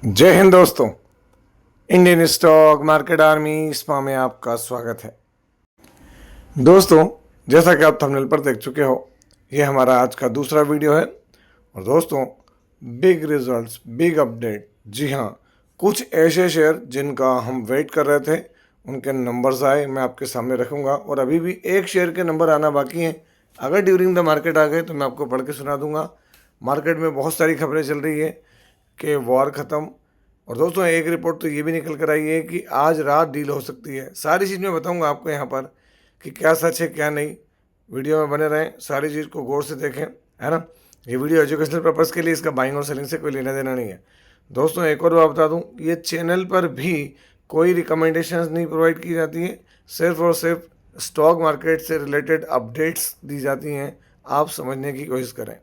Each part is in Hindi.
जय हिंद दोस्तों। Indian stock market army spa में आपका स्वागत है। दोस्तों, जैसा कि आप थंबनेल पर देख चुके हो, ये हमारा आज का दूसरा वीडियो है। और दोस्तों, बिग रिजल्ट्स, बिग अपडेट। जी हाँ, कुछ ऐसे शेयर जिनका हम वेट कर रहे थे, उनके नंबर्स आए, मैं आपके सामने रखूंगा। और अभी भी एक शेयर के नंबर आना बाकी हैं। अगर ड्यूरिंग द मार्केट आ गए तो मैं आपको पढ़ के सुना दूंगा। मार्केट में बहुत सारी खबरें चल रही है कि वॉर ख़त्म। और दोस्तों, एक रिपोर्ट तो ये भी निकल कर आई है कि आज रात डील हो सकती है। सारी चीज़ मैं बताऊंगा आपको यहाँ पर कि क्या सच है क्या नहीं। वीडियो में बने रहें, सारी चीज़ को गौर से देखें, है ना। ये वीडियो एजुकेशनल पर्पज़ के लिए, इसका बाइंग और सेलिंग से कोई लेना देना नहीं है। दोस्तों, एक और बात बता दूँ, ये चैनल पर भी कोई रिकमेंडेशंस नहीं प्रोवाइड की जाती है। सिर्फ और सिर्फ स्टॉक मार्केट से रिलेटेड अपडेट्स दी जाती हैं। आप समझने की कोशिश करें।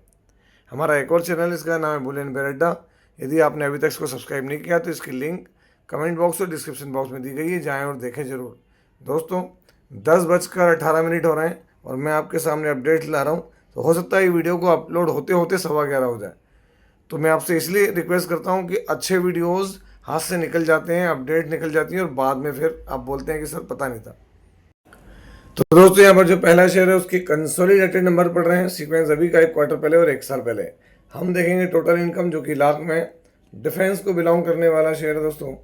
हमारा एक और चैनल, इसका नाम है बुलियन बेरेड्डा। यदि आपने अभी तक इसको सब्सक्राइब नहीं किया तो इसकी लिंक कमेंट बॉक्स और डिस्क्रिप्शन बॉक्स में दी गई है, जाएं और देखें ज़रूर। दोस्तों, 10:18 हो रहे हैं और मैं आपके सामने अपडेट ला रहा हूँ। तो हो सकता है ये वीडियो को अपलोड होते होते 11:15 हो जाए। तो मैं आपसे इसलिए रिक्वेस्ट करता हूँ कि अच्छे वीडियोज़ हाथ से निकल जाते हैं, अपडेट निकल जाती है और बाद में फिर आप बोलते हैं कि सर पता नहीं था। तो दोस्तों, यहाँ पर जो पहला शेयर है उसकी कंसोलिडेटेड नंबर पढ़ रहे हैं, सीक्वेंस अभी का 1 क्वार्टर पहले और 1 साल पहले। हम देखेंगे टोटल इनकम, जो कि लाख में डिफेंस को बिलोंग करने वाला शेयर है। दोस्तों,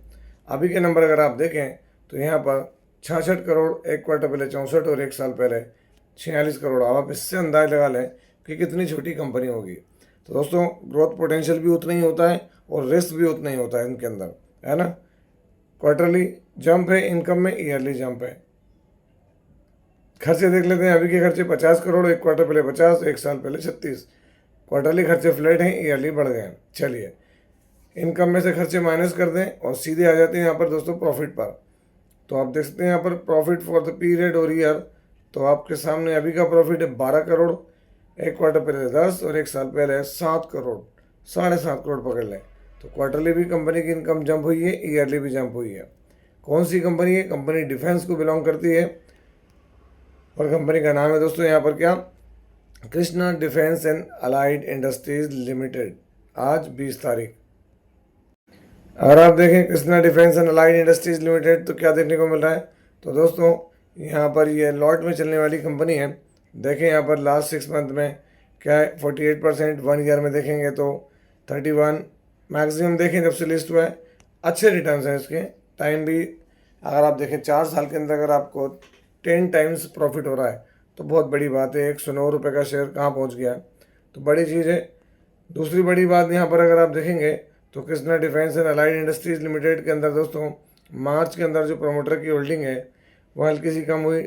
अभी के नंबर अगर आप देखें तो यहाँ पर 66 करोड़, 1 क्वार्टर पहले 64 और 1 साल पहले 46 करोड़। अब आप इससे अंदाज लगा लें कि कितनी छोटी कंपनी होगी। तो दोस्तों, ग्रोथ पोटेंशियल भी उतना ही होता है और रिस्क भी उतना ही होता है इनके अंदर, है ना। क्वार्टरली जंप है इनकम में, ईयरली जंप है। खर्चे देख लेते हैं। अभी के खर्चे 50 करोड़, 1 क्वार्टर पहले 50, 1 साल पहले 36। क्वार्टरली खर्चे फ्लैट हैं, ईयरली बढ़ गए हैं। चलिए, इनकम में से खर्चे माइनस कर दें और सीधे आ जाते हैं यहाँ पर दोस्तों प्रॉफिट पर। तो आप देख सकते हैं यहाँ पर प्रॉफिट फॉर द पीरियड और ईयर। तो आपके सामने अभी का प्रॉफिट है 12 करोड़, 1 क्वार्टर पहले 10 और 1 साल पहले 7 करोड़, 7.5 करोड़ पकड़ लें। तो क्वार्टरली भी कंपनी की इनकम जंप हुई है, ईयरली भी जंप हुई है। कौन सी कंपनी है? कंपनी डिफेंस को बिलोंग करती है और कंपनी का नाम है दोस्तों यहाँ पर क्या, Krishna defence and allied industries limited. आज 20 तारीख। अगर आप देखें Krishna defence and allied industries limited, तो क्या देखने को मिल रहा है? तो दोस्तों, यहाँ पर ये लॉट में चलने वाली कंपनी है। देखें यहाँ पर लास्ट 6 मंथ में क्या है, 48%। 1 ईयर में देखेंगे तो 31। मैक्सिमम देखें जब से लिस्ट हुआ है, अच्छे रिटर्न हैं इसके। टाइम भी अगर आप देखें 4 साल के अंदर अगर आपको 10 टाइम्स प्रॉफिट हो रहा है तो बहुत बड़ी बात है। 109 रुपये का शेयर कहाँ पहुँच गया है, तो बड़ी चीज़ है। दूसरी बड़ी बात यहाँ पर अगर आप देखेंगे तो Krishna defence and allied industries limited के अंदर दोस्तों, मार्च के अंदर जो प्रमोटर की होल्डिंग है वो हल्की सी कम हुई।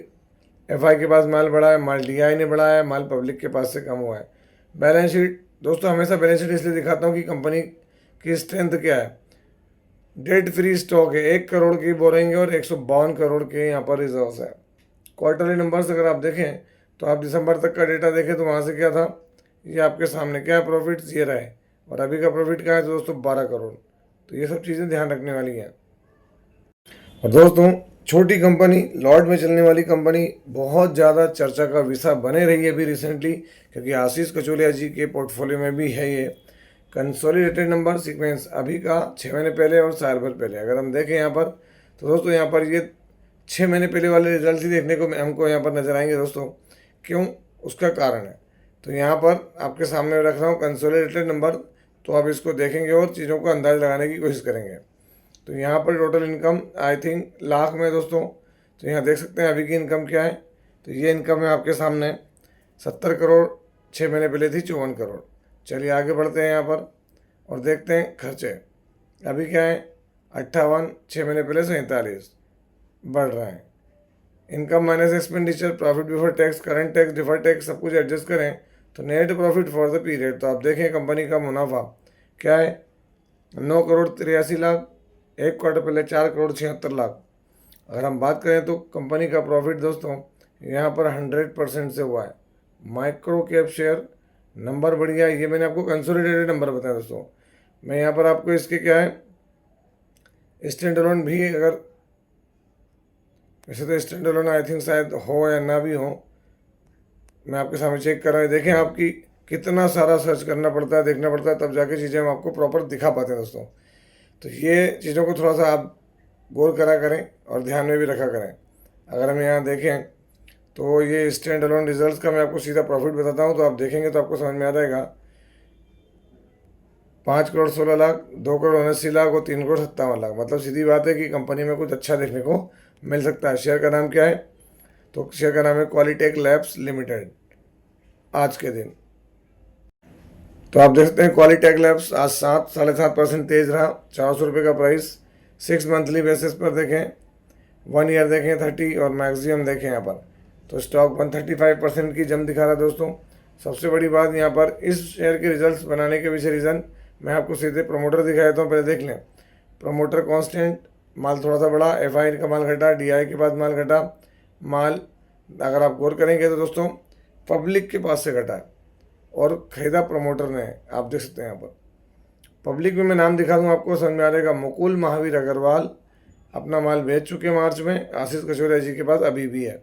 एफआई के पास माल बढ़ा है, माल डीआई ने बढ़ाया है, माल पब्लिक के पास से कम हुआ है। बैलेंस शीट दोस्तों, हमेशा बैलेंस शीट इसलिए दिखाता हूँ कि कंपनी की स्ट्रेंथ क्या है। डेट फ्री स्टॉक है, 1 करोड़ की बोरिंग है और 152 करोड़ के यहाँ पर रिजर्व है। क्वार्टरली नंबर्स अगर आप देखें तो आप दिसंबर तक का डेटा देखें तो वहाँ से क्या था, ये आपके सामने क्या है, प्रॉफिट 0 है। और अभी का प्रॉफिट क्या है तो दोस्तों 12 करोड़। तो ये सब चीज़ें ध्यान रखने वाली हैं। और दोस्तों, छोटी कंपनी, लॉट में चलने वाली कंपनी बहुत ज़्यादा चर्चा का विषय बने रही है अभी रिसेंटली, क्योंकि आशीष कचोलिया जी के पोर्टफोलियो में भी है ये। कंसोलिडेटेड नंबर सीक्वेंस अभी का 6 महीने पहले और साल भर पहले अगर हम देखें यहाँ पर, तो दोस्तों यहाँ पर ये 6 महीने पहले वाले रिजल्ट ही देखने को हमको यहाँ पर नजर आएंगे दोस्तों। क्यों? उसका कारण है। तो यहाँ पर आपके सामने रख रहा हूँ कंसोलिडेटेड नंबर, तो आप इसको देखेंगे और चीज़ों का अंदाज़ लगाने की कोशिश करेंगे। तो यहाँ पर total income I think lakh में दोस्तों। तो यहाँ देख सकते हैं अभी की इनकम क्या है। तो ये इनकम है आपके सामने 70 करोड़, 6 महीने पहले थी 54 करोड़। चलिए आगे बढ़ते हैं यहाँ पर और देखते हैं खर्चे अभी क्या है, 58, 6 महीने पहले 47 बढ़ रहा है। Income minus expenditure, profit before tax, current tax, defer tax सब कुछ एडजस्ट करें तो net profit for the period, तो आप देखें कंपनी का मुनाफा क्या है, 9 करोड़ 83 लाख, 1 क्वार्टर पहले 4 करोड़ 76 लाख। अगर हम बात करें तो कंपनी का प्रॉफिट दोस्तों यहाँ पर 100% से हुआ है। माइक्रो कैप शेयर, नंबर बढ़िया है। ये मैंने आपको कंसोलिडेटेड नंबर बताया दोस्तों। मैं यहाँ पर आपको इसके क्या है, स्टैंड अलोन भी, अगर वैसे तो स्टैंड अलोन आई थिंक शायद हो या ना भी हो, मैं आपके सामने चेक कर रहा हूँ। देखें आपकी कितना सारा सर्च करना पड़ता है, देखना पड़ता है, तब जाके चीज़ें हम आपको प्रॉपर दिखा पाते हैं दोस्तों। तो ये चीज़ों को थोड़ा सा आप गौर करा करें और ध्यान में भी रखा करें। अगर हम यहाँ देखें तो ये स्टैंड अलोन रिजल्ट्स का मैं आपको सीधा प्रॉफिट बताता हूँ, तो आप देखेंगे तो आपको समझ में आ जाएगा। 5 करोड़ 16 लाख, 2 करोड़ 79 लाख और 3 करोड़ 57 लाख। मतलब सीधी बात है कि कंपनी में कुछ अच्छा देखने को मिल सकता है। शेयर का नाम क्या है? तो शेयर का नाम है क्वालिटेक लैब्स लिमिटेड। आज के दिन तो आप देख सकते हैं क्वालिटेक लैब्स आज 7-7.5% तेज रहा। 400 रुपये का प्राइस। 6 मंथली बेसिस पर देखें, 1 ईयर देखें 30 और मैक्सिमम देखें यहाँ पर, तो स्टॉक 135% की जम दिखा रहा है दोस्तों। सबसे बड़ी बात यहाँ पर इस शेयर के रिजल्ट्स बनाने के पीछे रीज़न मैं आपको सीधे प्रमोटर दिखा देता हूँ। पहले देख लें। प्रमोटर कांस्टेंट, माल थोड़ा सा बढ़ा, एफआई का माल घटा, डीआई के बाद माल घटा। माल अगर आप गौर करेंगे तो दोस्तों पब्लिक के पास से घटा है और खरीदा प्रमोटर ने है। आप देख सकते हैं यहाँ पर पब्लिक में मैं नाम दिखा दूँ आपको समझ में आ जाएगा। मुकुल महावीर अग्रवाल अपना माल बेच चुके मार्च में। आशीष कचौरिया जी के पास अभी भी है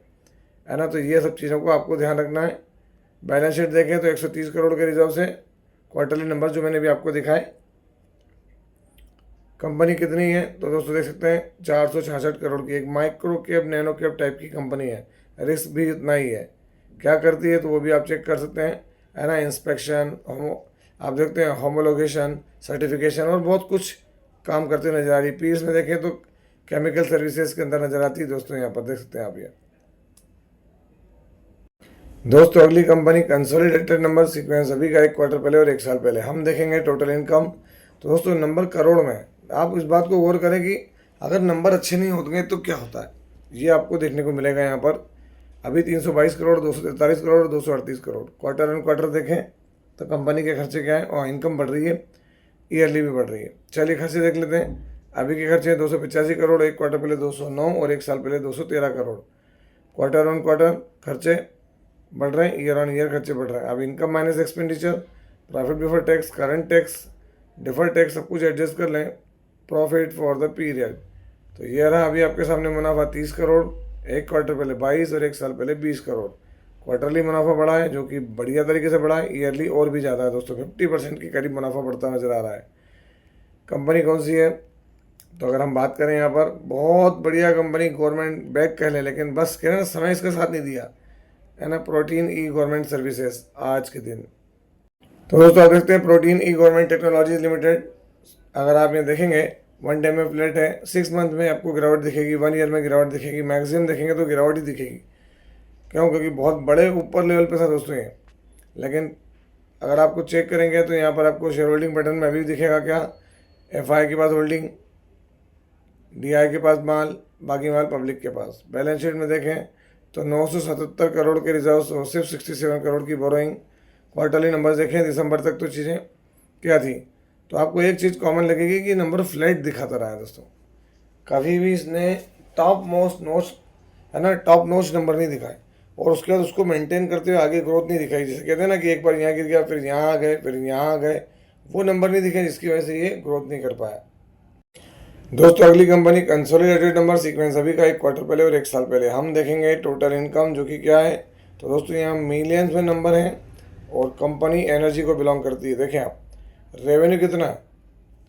ना। तो ये सब चीज़ों को आपको ध्यान रखना है। बैलेंस शीट देखें तो 130 करोड़ के रिजर्व से क्वार्टरली नंबर जो मैंने भी आपको दिखाए। कंपनी कितनी है तो दोस्तों देख सकते हैं 466 करोड़ की एक micro cap nano cap type की कंपनी है। रिस्क भी इतना ही है। क्या करती है तो वो भी आप चेक कर सकते हैं, है ना। इंस्पेक्शन, आप देखते हैं होमोलोगेशन, सर्टिफिकेशन और बहुत कुछ काम करते हुए नजर आ रही। पीस में देखें तो केमिकल सर्विसेज के अंदर नजर आती है दोस्तों। यहाँ पर देख सकते हैं आप ये दोस्तों। अगली कंपनी कंसोलिडेटेड नंबर सीक्वेंस अभी का 1 क्वार्टर पहले और 1 साल पहले हम देखेंगे टोटल इनकम। तो दोस्तों नंबर करोड़ में। आप इस बात को गौर करें कि अगर नंबर अच्छे नहीं होंगे तो क्या होता है, ये आपको देखने को मिलेगा। यहाँ पर अभी 322 crore, 243 crore, 238 crore. Quarter and quarter देखें तो कंपनी के खर्चे क्या है और इनकम बढ़ रही है, ईयरली भी बढ़ रही है। चलिए खर्चे देख लेते हैं। अभी के खर्चे 285 करोड़, 1 क्वार्टर पहले 209 और 1 साल पहले 213 करोड़। क्वार्टर ऑन क्वार्टर खर्चे बढ़ रहे हैं, ईयर ऑन ईयर खर्चे बढ़ रहे हैं। अब income minus expenditure, profit before tax, current tax, deferred tax सब कुछ एडजस्ट कर लें। प्रॉफिट फॉर द पीरियड तो ये रहा अभी आपके सामने। मुनाफा 30 करोड़, 1 क्वार्टर पहले 22 और 1 साल पहले 20 करोड़। क्वार्टरली मुनाफा बढ़ा है जो कि बढ़िया तरीके से बढ़ा है। ईयरली और भी ज़्यादा है दोस्तों, 50% के करीब मुनाफा बढ़ता नजर आ रहा है। कंपनी कौन सी है तो अगर हम बात करें यहाँ पर बहुत बढ़िया कंपनी, गवर्नमेंट बैक कह लें, लेकिन बस कह रहे ना समय इसका साथ नहीं दिया, है ना। प्रोटीन ई गवर्नमेंट सर्विसेज आज के दिन। तो दोस्तों आप देखते हैं प्रोटीन ई गवर्नमेंट टेक्नोलॉजीज लिमिटेड। अगर आप ये देखेंगे 1 डे में फ्लैट है, 6 मंथ में आपको गिरावट दिखेगी, 1 ईयर में गिरावट दिखेगी, मैक्सिमम देखेंगे तो गिरावट ही दिखेगी। क्यों? क्योंकि बहुत बड़े ऊपर लेवल पे था दोस्तों ये। लेकिन अगर आपको चेक करेंगे तो यहाँ पर आपको शेयर होल्डिंग पैटर्न में अभी दिखेगा क्या, एफआई के पास होल्डिंग, डीआई के पास माल, बाकी माल पब्लिक के पास। बैलेंस शीट में देखें तो 977 करोड़ के रिजर्व और सिर्फ 67 करोड़ की बोरोइंग। क्वार्टरली नंबर देखें दिसंबर तक तो चीज़ें क्या थी, तो आपको एक चीज़ कॉमन लगेगी कि नंबर फ्लैट दिखाता रहा है दोस्तों। कभी भी इसने टॉप मोस्ट नोच, है ना, टॉप नोच नंबर नहीं दिखाए और उसके बाद उसको मेंटेन करते हुए आगे ग्रोथ नहीं दिखाई। जैसे कहते हैं ना कि एक बार यहाँ गिर गया, फिर यहाँ आ गए, फिर यहाँ आ गए, वो नंबर नहीं दिखे जिसकी वजह से ये ग्रोथ नहीं कर पाया। दोस्तों अगली कंपनी कंसोलिडेटेड नंबर सीक्वेंस अभी का 1 क्वार्टर पहले और 1 साल पहले हम देखेंगे। टोटल इनकम जो कि क्या है तो दोस्तों यहाँ मिलियंस में नंबर हैं और कंपनी एनर्जी को बिलोंग करती है। देखें आप रेवेन्यू कितना है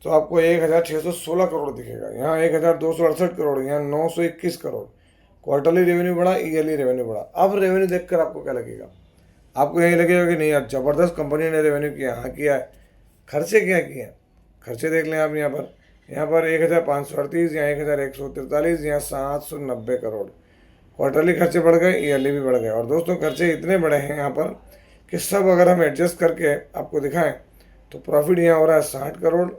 तो आपको 1616 करोड़ दिखेगा, यहाँ 1268 करोड़, यहाँ 921 करोड़। क्वार्टरली रेवेन्यू बढ़ा, ईयरली रेवेन्यू बढ़ा। अब रेवेन्यू देखकर आपको क्या लगेगा, आपको यही लगेगा कि नहीं यार ज़बरदस्त कंपनी ने रेवेन्यू किया। हाँ किया है। खर्चे क्या किए हैं, खर्चे देख लें आप। यहाँ पर 1538, यहाँ 1143, यहाँ 790 करोड़। क्वार्टरली खर्चे बढ़ गए, ईयरली भी बढ़ गए। और दोस्तों खर्चे इतने बड़े हैं यहाँ पर कि सब अगर हम एडजस्ट करके आपको दिखाएं तो प्रॉफिट यहाँ हो रहा है 60 करोड़,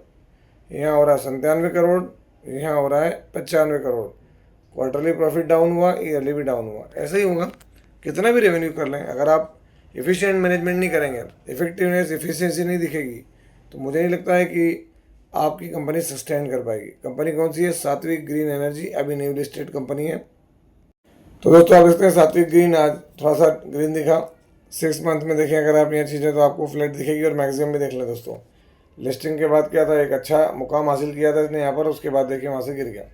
यहाँ हो रहा है 97 करोड़, यहाँ हो रहा है 95 करोड़। क्वार्टरली प्रॉफिट डाउन हुआ, ईयरली भी डाउन हुआ। ऐसा ही होगा कितना भी रेवेन्यू कर लें, अगर आप एफिशिएंट मैनेजमेंट नहीं करेंगे, इफेक्टिवनेस एफिशिएंसी नहीं दिखेगी, तो मुझे नहीं लगता है कि आपकी कंपनी सस्टेन कर पाएगी। कंपनी कौन सी है? सात्विक ग्रीन एनर्जी, अभी न्यू लिस्टेड कंपनी है। तो दोस्तों आप देखते हैं सात्विक ग्रीन आज थोड़ा सा ग्रीन दिखा। 6 मंथ में देखें अगर आप ये चीज़ें तो आपको फ्लैट दिखेगी और मैक्सिमम भी देख लें दोस्तों। लिस्टिंग के बाद क्या था, एक अच्छा मुकाम हासिल किया था इसने यहाँ पर, उसके बाद देखिए वहाँ से गिर गया।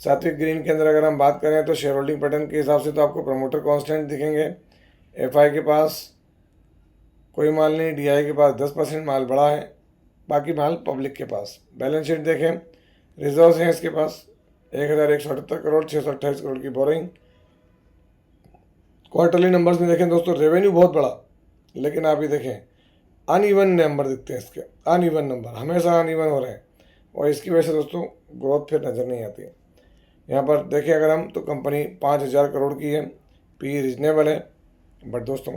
सात्विक ग्रीन के अंदर अगर हम बात करें तो शेयर होल्डिंग पैटर्न के हिसाब से तो आपको प्रमोटर कांस्टेंट दिखेंगे। एफआई के पास कोई माल नहीं, डीआई के पास 10% माल बढ़ा है, बाकी माल पब्लिक के पास। बैलेंस शीट देखें, रिजर्व्स हैं इसके पास 1178 करोड़, 628 करोड़ की बोरिंग। क्वार्टरली नंबर्स में देखें दोस्तों, रेवेन्यू बहुत बड़ा, लेकिन आप ये देखें अनइवन नंबर दिखते हैं इसके, अनइवन नंबर हमेशा अनइवन हो रहे हैं, और इसकी वजह से दोस्तों ग्रोथ फिर नज़र नहीं आती। यहाँ पर देखें अगर हम, तो कंपनी 5000 करोड़ की है, पी रिजनेबल है, बट दोस्तों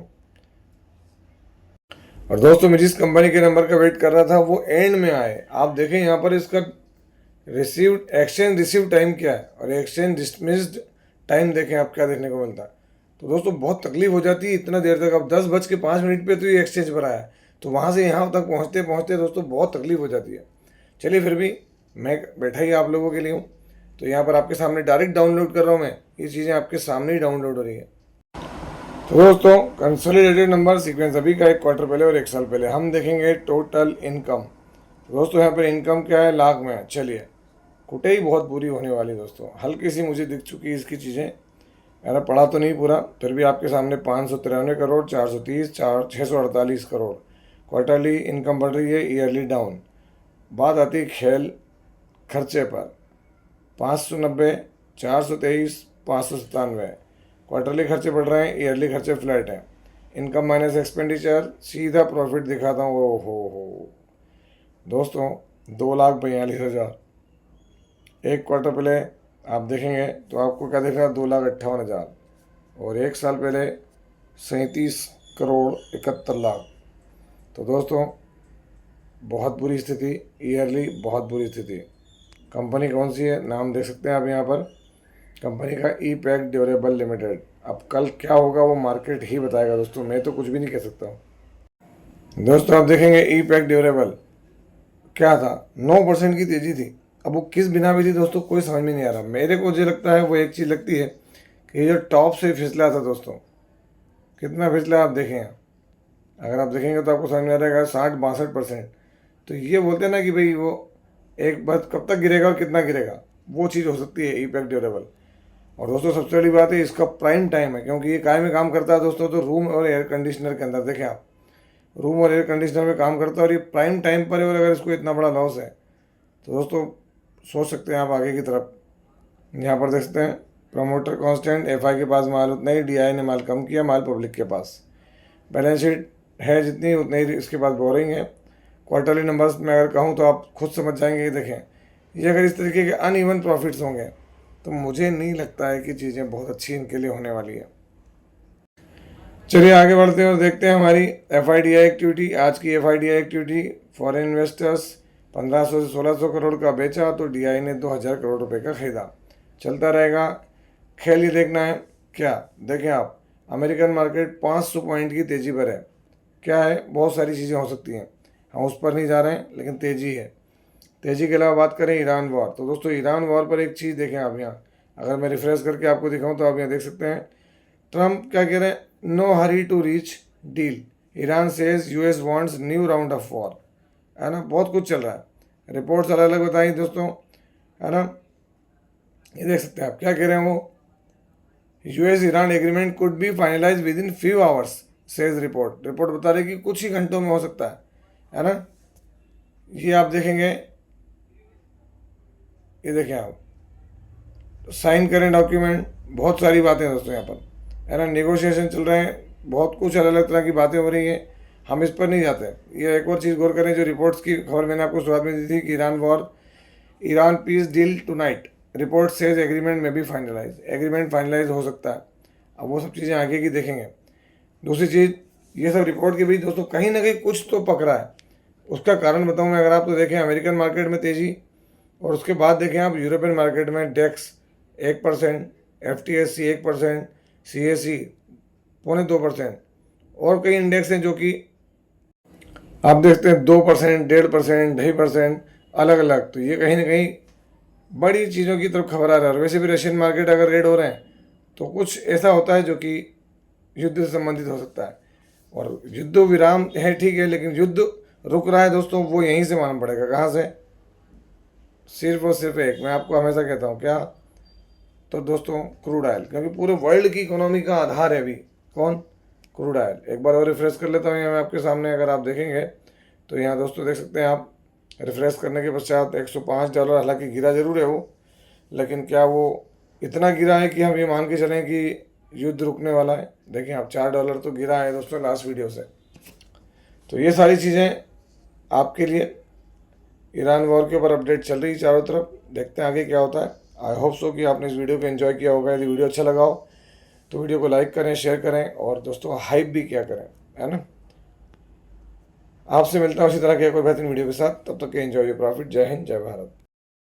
मैं जिस कंपनी के नंबर का वेट कर रहा था वो एंड में आए। आप देखें यहाँ पर इसका एक्सचेंज रिसीव टाइम क्या है और एक्सचेंज डिसमिस्ड टाइम देखें आप क्या देखने को मिलता है। तो दोस्तों बहुत तकलीफ हो जाती है इतना देर तक। अब 10:05 पे तो ये एक्सचेंज पर आया, तो वहाँ से यहाँ तक पहुँचते पहुँचते दोस्तों बहुत तकलीफ हो जाती है। चलिए फिर भी मैं बैठा ही आप लोगों के लिए हूँ, तो यहाँ पर आपके सामने डायरेक्ट डाउनलोड कर रहा हूँ मैं, ये चीज़ें आपके सामने ही डाउनलोड हो रही है। तो दोस्तों कंसोलिडेटेड नंबर सीक्वेंस अभी का 1 क्वार्टर पहले और 1 साल पहले हम देखेंगे टोटल इनकम। दोस्तों यहाँ पर इनकम क्या है, लाख में है। चलिए कुटाई बहुत बुरी होने वाली दोस्तों, हल्की सी मुझे दिख चुकी है इसकी चीज़ें, मैंने पढ़ा तो नहीं पूरा, फिर भी आपके सामने 593 करोड़, 430, 648 करोड़ क्वार्टरली इनकम बढ़ रही है, ईयरली डाउन। बात आती है खेल खर्चे पर, 590, 423, 597 क्वार्टरली खर्चे बढ़ रहे हैं, ईयरली खर्चे फ्लैट हैं। इनकम माइनस एक्सपेंडिचर, सीधा प्रॉफिट दिखाता हूँ। ओ हो दोस्तों 2,42,000, 1 क्वार्टर पहले आप देखेंगे तो आपको क्या दिख रहा है, 2,58,000, और 1 साल पहले 37 करोड़ 71 लाख। तो दोस्तों बहुत बुरी स्थिति, ईयरली बहुत बुरी स्थिति। कंपनी कौन सी है, नाम देख सकते हैं आप यहाँ पर, कंपनी का ई पैक ड्यूरेबल लिमिटेड। अब कल क्या होगा वो मार्केट ही बताएगा दोस्तों, मैं तो कुछ भी नहीं कह सकता हूँ। दोस्तों आप देखेंगे ई पैक ड्यूरेबल क्या था, 9% की तेज़ी थी। अब वो किस बिना भी थी दोस्तों कोई समझ में नहीं आ रहा। मेरे को जो लगता है वो एक चीज़ लगती है कि ये जो टॉप से फिसला था दोस्तों, कितना फिसला आप देखें, अगर आप देखेंगे तो आपको समझ में आ रहेगा 60-62%। तो ये बोलते हैं ना कि भाई वो एक बात कब तक गिरेगा और कितना गिरेगा, वो चीज़ हो सकती है ई पैक ड्यूरेबल। और दोस्तों सबसे बड़ी बात है इसका प्राइम टाइम है, क्योंकि ये काय में काम करता है दोस्तों, तो रूम और एयर कंडीशनर के अंदर देखें आप, रूम और एयर कंडीशनर में काम करता है, और ये प्राइम टाइम पर है, और अगर इसको इतना बड़ा लॉस है तो दोस्तों सोच सकते हैं आप आगे की तरफ। यहाँ पर देख सकते हैं प्रमोटर कांस्टेंट, एफआई के पास माल उतना ही, डीआई ने माल कम किया, माल पब्लिक के पास। बैलेंस शीट है जितनी उतनी ही इसके पास बोरिंग है। क्वार्टरली नंबर्स में अगर कहूँ तो आप खुद समझ जाएंगे, ये देखें, ये अगर इस तरीके के अनइवन प्रॉफिट्स होंगे तो मुझे नहीं लगता है कि चीज़ें बहुत अच्छी इनके लिए होने वाली है। चलिए आगे बढ़ते हैं और देखते हैं हमारी एफआईडीआई एक्टिविटी। आज की एफआईडीआई एक्टिविटी, फॉरेन इन्वेस्टर्स 1500 से 1600 करोड़ का बेचा, तो डीआई ने 2000 करोड़ रुपए का खरीदा। चलता रहेगा खेल, ये देखना है क्या। देखें आप, अमेरिकन मार्केट 500 पॉइंट की तेज़ी पर है। क्या है, बहुत सारी चीज़ें हो सकती हैं, हम उस पर नहीं जा रहे हैं, लेकिन तेज़ी है। तेज़ी के अलावा बात करें ईरान वॉर, तो दोस्तों ईरान वॉर पर एक चीज़ देखें आप यहाँ, अगर मैं रिफ्रेश करके आपको दिखाऊँ तो आप यहाँ देख सकते हैं ट्रम्प क्या कह रहे हैं, no hurry to reach deal, Iran says US wants new round of war, है ना। बहुत कुछ चल रहा है, रिपोर्ट्स अलग अलग बताई दोस्तों, है ना। ये देख सकते हैं आप क्या कह रहे हैं वो, US Iran agreement could be finalise with in few hours says report बता रही कि कुछ ही घंटों में हो सकता है ना। ये आप देखेंगे, ये देखें आप, साइन करें डॉक्यूमेंट, बहुत सारी बातें दोस्तों यहाँ पर, है ना। नेगोशिएशन चल रहे हैं, बहुत कुछ अलग अलग तरह की बातें हो रही हैं, हम इस पर नहीं जाते। ये एक और चीज़ गौर करें, जो रिपोर्ट्स की खबर मैंने आपको शुरुआत में दी थी कि Iran peace deal tonight, report says agreement में भी फाइनलाइज, एग्रीमेंट फाइनलाइज हो सकता है। अब वो सब चीज़ें आगे की देखेंगे। दूसरी चीज़, ये सब रिपोर्ट के बीच दोस्तों कहीं ना कहीं कुछ तो पकड़ा है, उसका कारण बताऊँ मैं। अगर आप तो देखें अमेरिकन मार्केट में तेज़ी, और उसके बाद देखें आप यूरोपियन मार्केट में डेक्स 1%, FTSE 1%, CAC 2.25%, और कई इंडेक्स हैं जो कि आप देखते हैं 2%, 1.5%, 2.5% अलग अलग। तो ये कहीं ना कहीं बड़ी चीज़ों की तरफ खबर आ रहा है। और वैसे भी रशियन मार्केट अगर रेड हो रहे हैं तो कुछ ऐसा होता है जो कि युद्ध से संबंधित हो सकता है। और युद्ध विराम है ठीक है, लेकिन युद्ध रुक रहा है दोस्तों, वो यहीं से मालूम पड़ेगा। कहाँ से, सिर्फ और सिर्फ एक, मैं आपको हमेशा कहता हूँ क्या, तो दोस्तों क्रूड ऑयल, क्योंकि पूरे वर्ल्ड की इकोनॉमी का आधार है अभी कौन, क्रूड ऑयल। एक बार और रिफ्रेश कर लेता हूँ मैं आपके सामने, अगर आप देखेंगे तो यहाँ दोस्तों देख सकते हैं आप रिफ्रेश करने के पश्चात $105, हालांकि गिरा जरूर है वो, लेकिन क्या वो इतना गिरा है कि हम ये मान के चलें कि युद्ध रुकने वाला है? देखिए आप $4 तो गिरा है दोस्तों लास्ट वीडियो से। तो ये सारी चीज़ें आपके लिए ईरान वॉर के ऊपर अपडेट चल रही है चारों तरफ। देखते हैं आगे क्या होता है। आई होप सो कि आपने इस वीडियो को एंजॉय किया होगा। यदि वीडियो अच्छा लगा हो तो वीडियो को लाइक करें, शेयर करें और दोस्तों हाइप भी क्या करें, है ना। आपसे मिलता हूँ उसी तरह के कोई बेहतरीन वीडियो के साथ। तब तक के एंजॉय योर प्रॉफिट। जय हिंद, जय भारत।